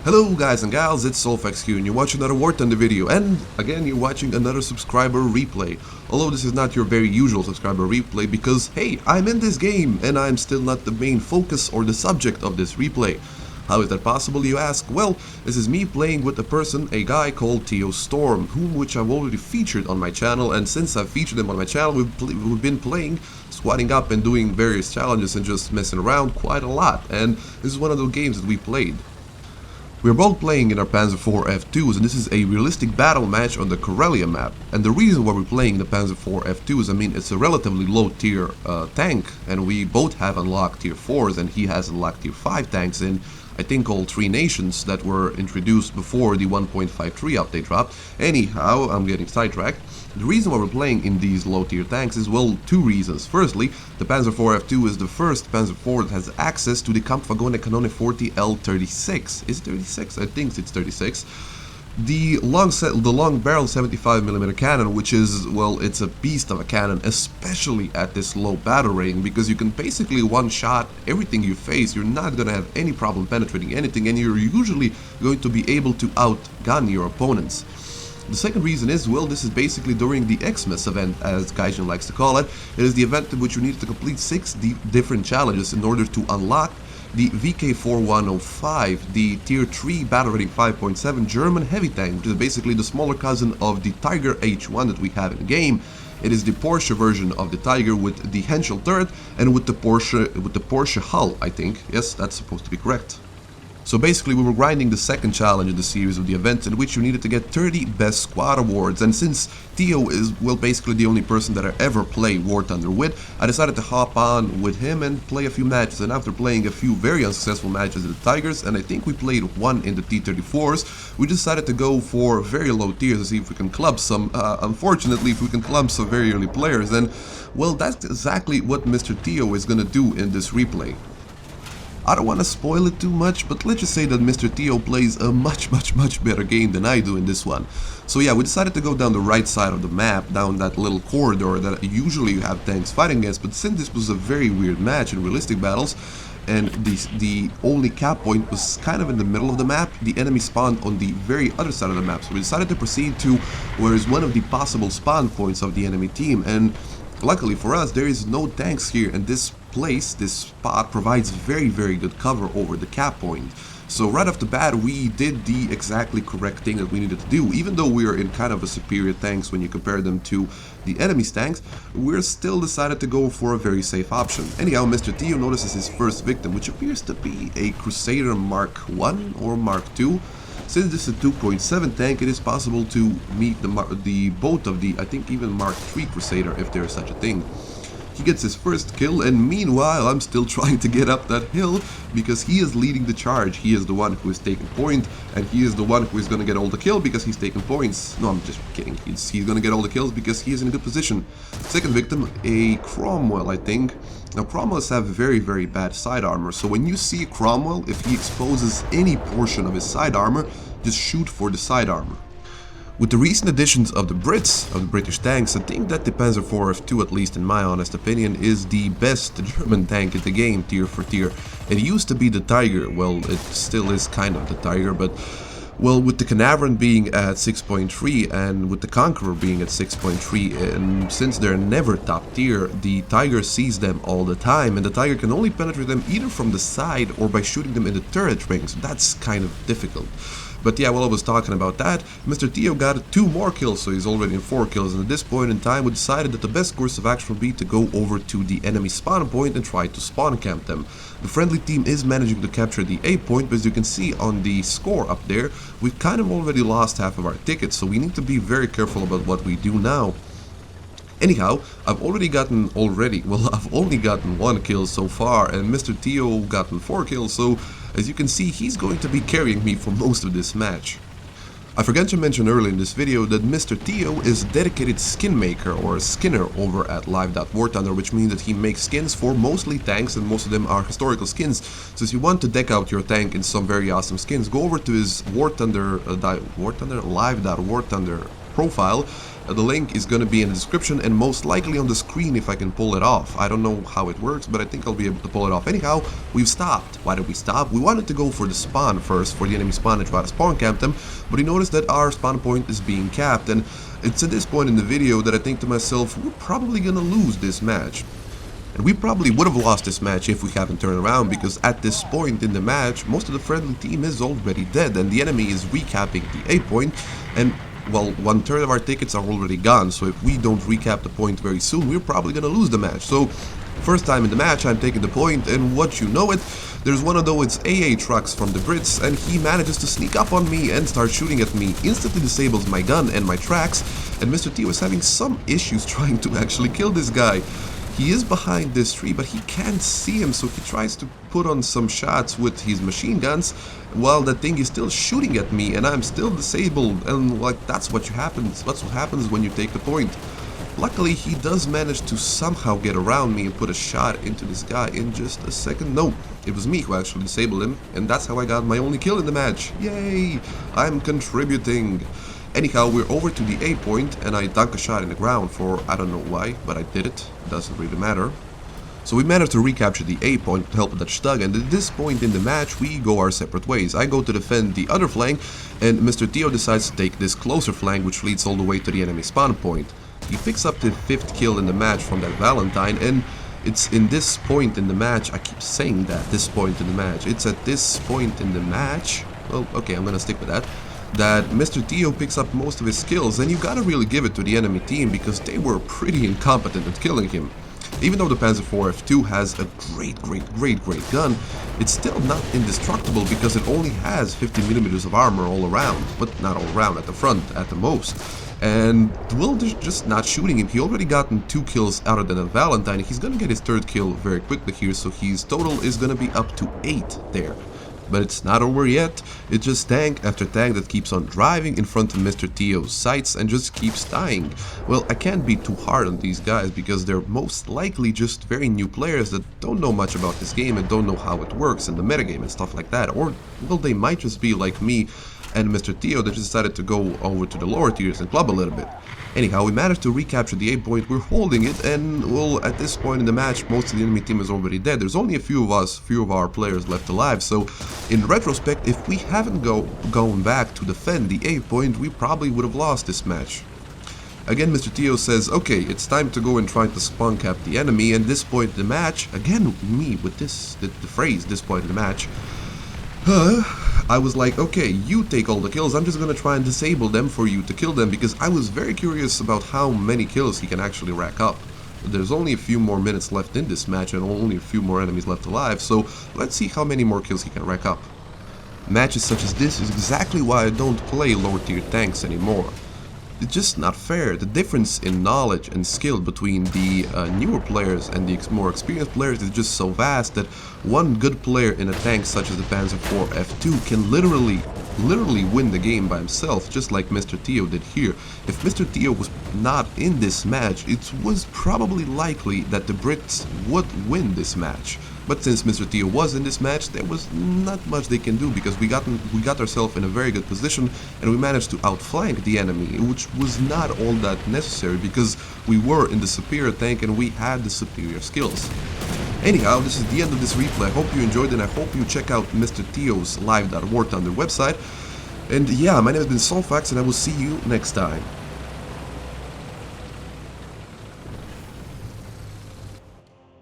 Hello guys and gals, it's Soulfax here and you're watching another War Thunder video, and again you're watching another subscriber replay. Although this is not your very usual subscriber replay because hey, I'm in this game and I'm still not the main focus or the subject of this replay. How is that possible, you ask? Well, this is me playing with a guy called Theo Storm, which I've already featured on my channel, and since I've featured him on my channel, we've been playing, squatting up and doing various challenges and just messing around quite a lot, and this is one of those games that we played. We're both playing in our Pzkpfwg IV F2s, and this is a realistic battle match on the Karelia map. And the reason why we're playing the Pzkpfwg IV F2 is, it's a relatively low tier tank, and we both have unlocked tier 4s, and he has unlocked tier 5 tanks in, I think, all 3 nations that were introduced before the 1.53 update drop. Anyhow, I'm getting sidetracked. The reason why we're playing in these low tier tanks is, well, 2 reasons. Firstly, the Pzkpfwg IV F2 is the first Pzkpfwg IV that has access to the Pzkpfwg 40 L36. Is it 36? I think it's 36. The long barrel 75mm cannon, which is, well, it's a beast of a cannon, especially at this low battle rating, because you can basically one-shot everything you face. You're not gonna have any problem penetrating anything, and you're usually going to be able to outgun your opponents. The second reason is, well, this is basically during the Xmas event, as Gaijin likes to call it. It is the event in which you need to complete 6 different challenges in order to unlock the VK4105, the tier 3 battle rating 5.7 German heavy tank, which is basically the smaller cousin of the Tiger H1 that we have in the game. It is the Porsche version of the Tiger with the Henschel turret and with the Porsche hull, I think. Yes, that's supposed to be correct. So basically we were grinding the second challenge in the series of the event, in which you needed to get 30 best squad awards, and since Theo is, well, basically the only person that I ever play War Thunder with, I decided to hop on with him and play a few matches. And after playing a few very unsuccessful matches with the Tigers, and I think we played one in the T-34s, we decided to go for very low tiers to see if we can club some, unfortunately, if we can club some very early players, and well, that's exactly what Mr. Theo is gonna do in this replay. I don't want to spoil it too much, but let's just say that Mr. Theo plays a much better game than I do in this one. So yeah, we decided to go down the right side of the map, down that little corridor that usually you have tanks fighting against, but since this was a very weird match in realistic battles, and the only cap point was kind of in the middle of the map, the enemy spawned on the very other side of the map, so we decided to proceed to where is one of the possible spawn points of the enemy team, and luckily for us, there is no tanks here, and this spot provides very good cover over the cap point. So right off the bat, we did the exactly correct thing that we needed to do. Even though we are in kind of a superior tanks when you compare them to the enemy's tanks, we're still decided to go for a very safe option. Anyhow, Mr. Theo notices his first victim, which appears to be a Crusader Mark 1 or Mark 2. Since this is a 2.7 tank, it is possible to meet both of the, I think, even Mark 3 Crusader, if there is such a thing. He gets his first kill, and meanwhile I'm still trying to get up that hill because he is leading the charge. He is the one who is taking point, and he is the one who is going to get all the kills because he's taking points. No, I'm just kidding. He's going to get all the kills because he is in a good position. Second victim, a Cromwell, I think. Now, Cromwells have very bad side armor, so when you see Cromwell, if he exposes any portion of his side armor, just shoot for the side armor. With the recent additions of the Brits, of the British tanks, I think that the Pzkpfwg IV F2, at least in my honest opinion, is the best German tank in the game, tier for tier. It used to be the Tiger, well, it still is kind of the Tiger, but well, with the Canaveral being at 6.3 and with the Conqueror being at 6.3, and since they're never top tier, the Tiger sees them all the time, and the Tiger can only penetrate them either from the side or by shooting them in the turret rings. That's kind of difficult. But yeah, while I was talking about that, Mr. Theo got 2 more kills, so he's already in 4 kills, and at this point in time we decided that the best course of action would be to go over to the enemy spawn point and try to spawn camp them. The friendly team is managing to capture the A point, but as you can see on the score up there, we've kind of already lost half of our tickets, so we need to be very careful about what we do now. Anyhow, I've only gotten 1 kill so far, and Mr. Theo gotten 4 kills, so as you can see, he's going to be carrying me for most of this match. I forgot to mention earlier in this video that Mr. Theo is a dedicated skin maker or a skinner over at live.warthunder, which means that he makes skins for mostly tanks, and most of them are historical skins. So if you want to deck out your tank in some very awesome skins, go over to his live.warthunder profile. The link is gonna be in the description and most likely on the screen if I can pull it off. I don't know how it works, but I think I'll be able to pull it off. Anyhow, we've stopped. Why did we stop? We wanted to go for the spawn first, for the enemy spawn, and try to spawn camp them, but we noticed that our spawn point is being capped, and it's at this point in the video that I think to myself, we're probably gonna lose this match. And we probably would have lost this match if we hadn't turned around, because at this point in the match, most of the friendly team is already dead, and the enemy is recapping the A point, and well, 1/3 of our tickets are already gone, so if we don't recap the point very soon, we're probably gonna lose the match. So, first time in the match, I'm taking the point, and what you know it, there's one of those AA trucks from the Brits, and he manages to sneak up on me and start shooting at me, instantly disables my gun and my tracks, and Mr. T was having some issues trying to actually kill this guy. He is behind this tree, but he can't see him, so he tries to put on some shots with his machine guns, while that thing is still shooting at me, and I'm still disabled, and like, that's what happens when you take the point. Luckily, he does manage to somehow get around me and put a shot into this guy in just a second. No, it was me who actually disabled him, and that's how I got my only kill in the match. Yay! I'm contributing. Anyhow, we're over to the A point, and I dunk a shot in the ground for I don't know why, but I did it. Doesn't really matter. So we managed to recapture the A point to help the Dutch Stug, and at this point in the match, we go our separate ways. I go to defend the other flank, and Mr. Tio decides to take this closer flank, which leads all the way to the enemy spawn point. He picks up the 5th kill in the match from that Valentine, and it's in this point in the match, I keep saying that, this point in the match, it's at this point in the match, well, okay, I'm gonna stick with that Mr. Tio picks up most of his kills, and you gotta really give it to the enemy team because they were pretty incompetent at killing him. Even though the Pzkpfwg IV F2 has a great gun, it's still not indestructible because it only has 50mm of armor all around, but not all around, at the front at the most. And Will is just not shooting him. He already gotten 2 kills out than a Valentine. He's gonna get his 3rd kill very quickly here, so his total is gonna be up to 8 there. But it's not over yet. It's just tank after tank that keeps on driving in front of Mr. Tio's sights and just keeps dying. Well, I can't be too hard on these guys because they're most likely just very new players that don't know much about this game and don't know how it works in the metagame and stuff like that. Or, well, they might just be like me and Mr. Tio that just decided to go over to the lower tiers and club a little bit. Anyhow, we managed to recapture the A point, we're holding it, and well, at this point in the match, most of the enemy team is already dead. There's only a few of our players left alive, so in retrospect, if we haven't gone back to defend the A point, we probably would have lost this match. Again, Mr. Tio says, okay, it's time to go and try to spawn cap the enemy, and this point in the match, again, me with this, the phrase, this point in the match, I was like, okay, you take all the kills, I'm just gonna try and disable them for you to kill them, because I was very curious about how many kills he can actually rack up. There's only a few more minutes left in this match and only a few more enemies left alive, so let's see how many more kills he can rack up. Matches such as this is exactly why I don't play lower tier tanks anymore. It's just not fair. The difference in knowledge and skill between the newer players and the more experienced players is just so vast that one good player in a tank such as the Pzkpfwg IV F2 can literally win the game by himself, just like Mr. Tio did here. If Mr. Tio was not in this match, it was probably likely that the Brits would win this match. But since Mr. Tio was in this match, there was not much they can do because we got ourselves in a very good position and we managed to outflank the enemy, which was not all that necessary because we were in the superior tank and we had the superior skills. Anyhow, this is the end of this replay. I hope you enjoyed and I hope you check out Mr. Tio's live.war Thunder website. And yeah, my name has been Soulfax and I will see you next time.